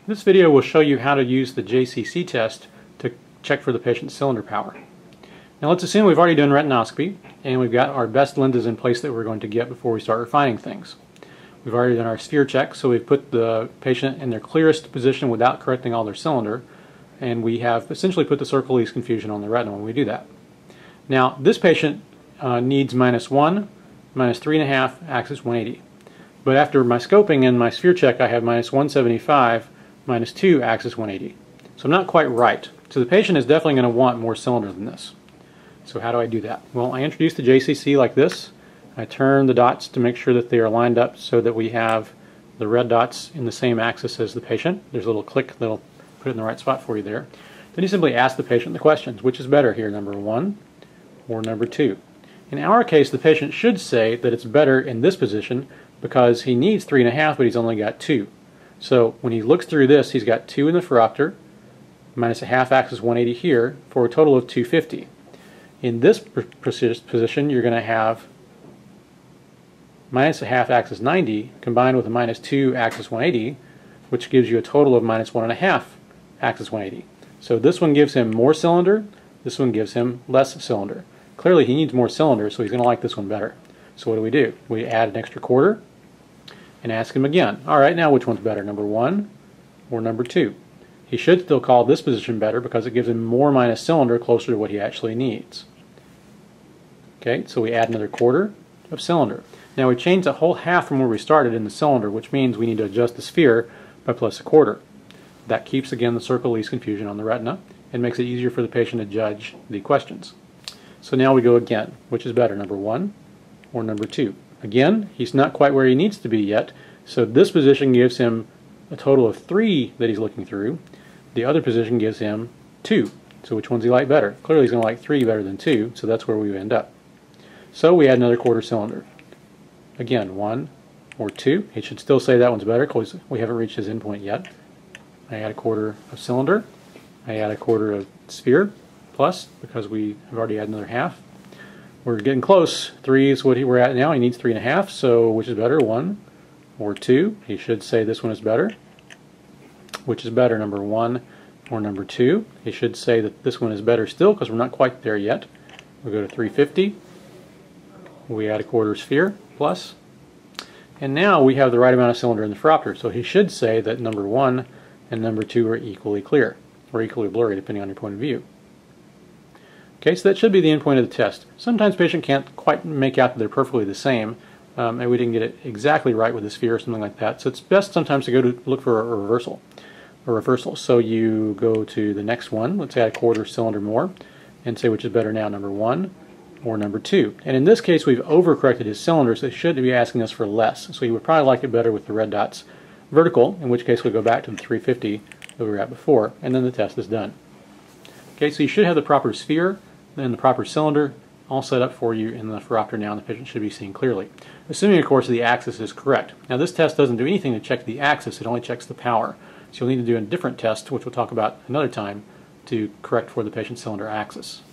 This video will show you how to use the JCC test to check for the patient's cylinder power. Now let's assume we've already done retinoscopy and we've got our best lenses in place that we're going to get before we start refining things. We've already done our sphere check, so we've put the patient in their clearest position without correcting all their cylinder, and we have essentially put the circle least confusion on the retina when we do that. Now this patient needs -1, -3.5, axis 180. But after my scoping and my sphere check I have -175, -2, axis 180. So I'm not quite right. So the patient is definitely going to want more cylinder than this. So how do I do that? Well, I introduce the JCC like this. I turn the dots to make sure that they are lined up so that we have the red dots in the same axis as the patient. There's a little click that'll put it in the right spot for you there. Then you simply ask the patient the questions. Which is better here, number 1 or number 2? In our case, the patient should say that it's better in this position because he needs 3.5, but he's only got 2. So when he looks through this, he's got 2 in the phoroptor, -0.5 axis 180 here, for a total of 250. In this position, you're going to have -0.5 axis 90 combined with a -2 axis 180, which gives you a total of -1.5 axis 180. So this one gives him more cylinder, this one gives him less cylinder. Clearly he needs more cylinder, so he's going to like this one better. So what do? We add an extra quarter and ask him again. Alright, now which one's better, number 1 or number 2? He should still call this position better because it gives him more minus cylinder closer to what he actually needs. Okay, so we add another quarter of cylinder. Now we changed a whole half from where we started in the cylinder, which means we need to adjust the sphere by plus a quarter. That keeps again the circle least confusion on the retina and makes it easier for the patient to judge the questions. So now we go again. Which is better, number 1 or number 2? Again, he's not quite where he needs to be yet, so this position gives him a total of 3 that he's looking through. The other position gives him 2. So which one's he like better? Clearly he's going to like 3 better than 2, so that's where we end up. So we add another quarter cylinder. Again, 1 or 2. He should still say that one's better because we haven't reached his endpoint yet. I add a quarter of cylinder. I add a quarter of sphere plus because we have already added another half. We're getting close. 3 is what we're at now. He needs 3.5, so which is better, 1 or 2? He should say this one is better. Which is better, number 1 or number 2? He should say that this one is better still because we're not quite there yet. We'll go to 350. We add a quarter sphere plus. And now we have the right amount of cylinder in the phoropter, so he should say that number 1 and number 2 are equally clear, or equally blurry depending on your point of view. Okay, so that should be the end point of the test. Sometimes the patient can't quite make out that they're perfectly the same, and we didn't get it exactly right with the sphere or something like that. So it's best sometimes to go to look for a reversal. So you go to the next one, let's add a quarter cylinder more, and say which is better now, number 1 or number 2. And in this case we've overcorrected his cylinder, so it should be asking us for less. So he would probably like it better with the red dots vertical, in which case we go back to the 350 that we were at before, and then the test is done. Okay, so you should have the proper sphere and the proper cylinder all set up for you in the phoropter now, and the patient should be seeing clearly. Assuming, of course, the axis is correct. Now this test doesn't do anything to check the axis, it only checks the power. So you'll need to do a different test, which we'll talk about another time, to correct for the patient's cylinder axis.